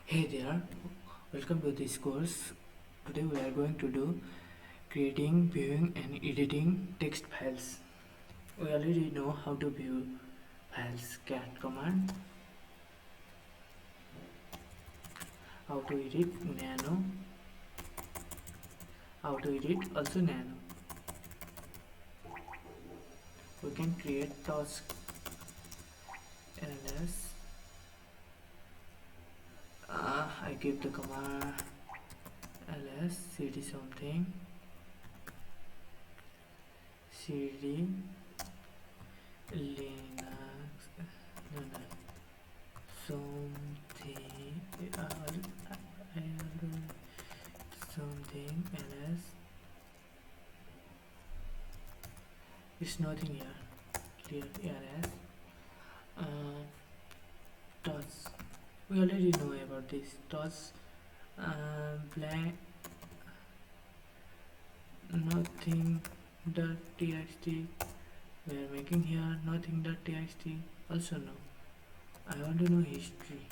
Hey there, welcome to this course. Today we are going to do creating, viewing and editing text files. We already know how to view files, cat command, how to edit nano, how to edit also nano. We can create task ls. I give the command ls cd something cd linux no, no, something I'll do something ls. It's nothing here. Clear ls. Toss. We already know about this. Toss blank nothing dot txt. We are making here nothing dot txt. Also no. I want to know history.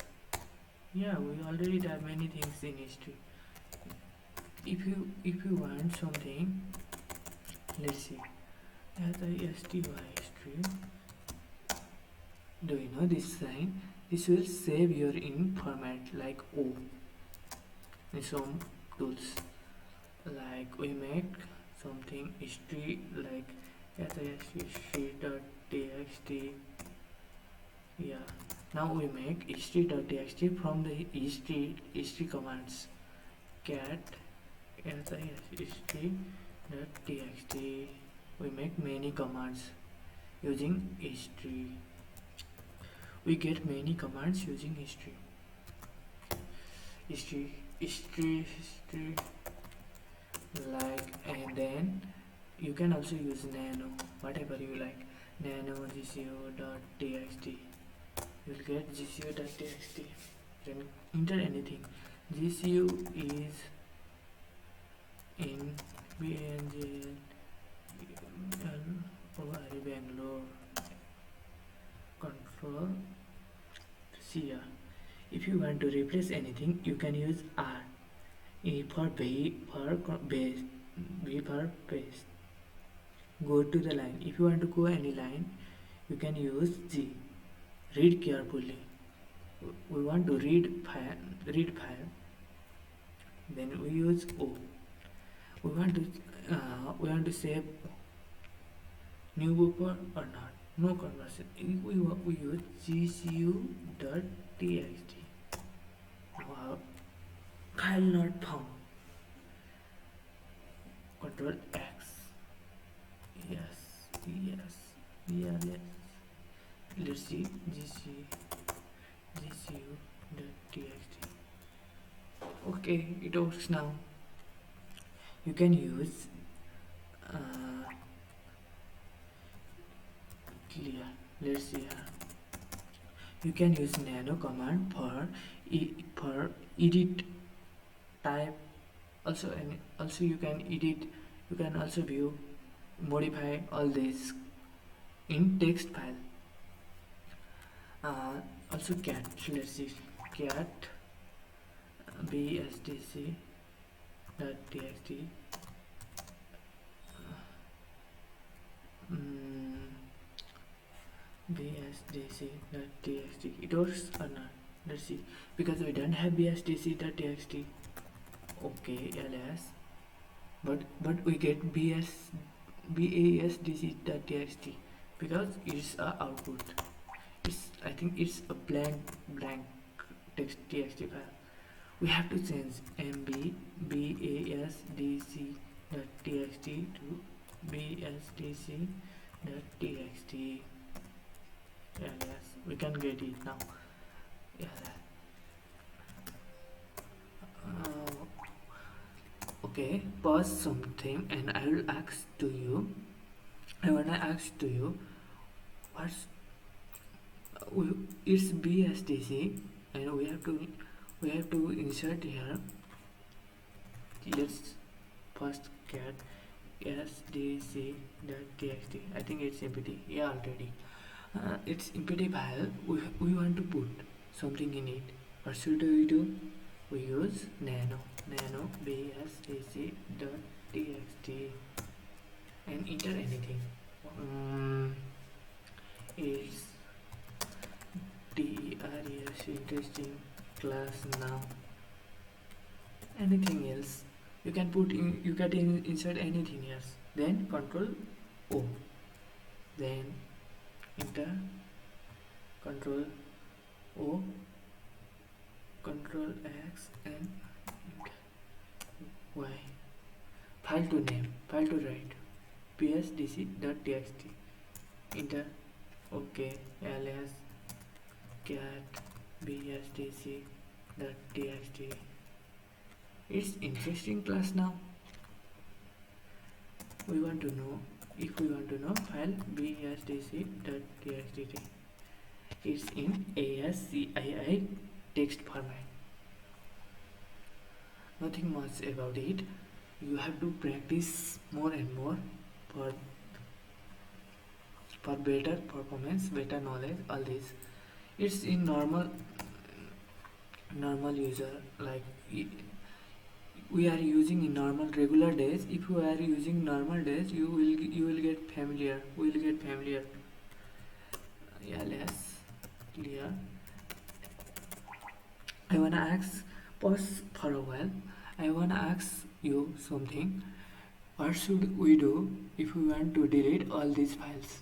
Yeah, we already have many things in history. If you want something, let's see. STY history. Do you know this sign? This will save your in format like O. In some tools, like we make something history like history.txt. Yeah. Now we make history.txt from the history commands. Cat history.txt. We make many commands using history. We get many commands using history like, and then you can also use nano, whatever you like. Nano gco.txt. You'll get gco.txt. You can enter anything. gcu is in bngl Bangalore. Control C. If you want to replace anything, you can use R. E for base, B for base. Go to the line. If you want to go any line, you can use G. Read carefully. We want to read file. Then we use O. We want to save new buffer or not. No conversion. We use gcu.txt. Wow. File not found. Control X. Yes. Let's see gcu.txt. Okay, it works now. You can use clear. Let's see here. You can use nano command for edit type. Also you can edit. You can also view, modify all this in text file. Also cat. Let's see cat bsdc.txt. bsdc.txt. It works or not? Let's see. Because we don't have bsdc.txt. Okay, ls. But we get basdc.txt because it's a output. I think it's a blank text txt file. We have to change mb basdc.txt to bsdc.txt. Yes, we can get it now. Okay, pause something and I will ask to you. I wanna ask to you, what's it's BSDC and we have to insert here. Let's first get sdc.txt. I think it's empty. Yeah, already. It's empty file. We want to put something in it. What should we do? We use nano bsdc.txt and enter anything. It's DERES interesting class now. Anything else? You can put in, you can insert anything else. Then Control O. Then enter Control O, Control X and Y. File to name, file to write psdc.txt. Enter OK ls cat bsdc.txt. It's interesting class now. We want to know, if we want to know file bsdc.txt, it's in ASCII text format. Nothing much about it. You have to practice more and more for better performance, better knowledge, all this. It's in normal user, like we are using in normal regular days. If you are using normal days, you will get familiar. Ls clear. I wanna ask, pause for a while. I wanna ask you something. What should we do if we want to delete all these files?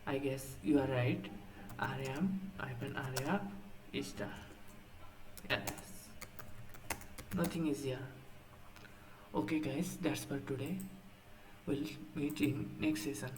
I guess you are right. rm-arya star. Yes. Nothing is here. Okay guys, that's for today. We'll meet in next session.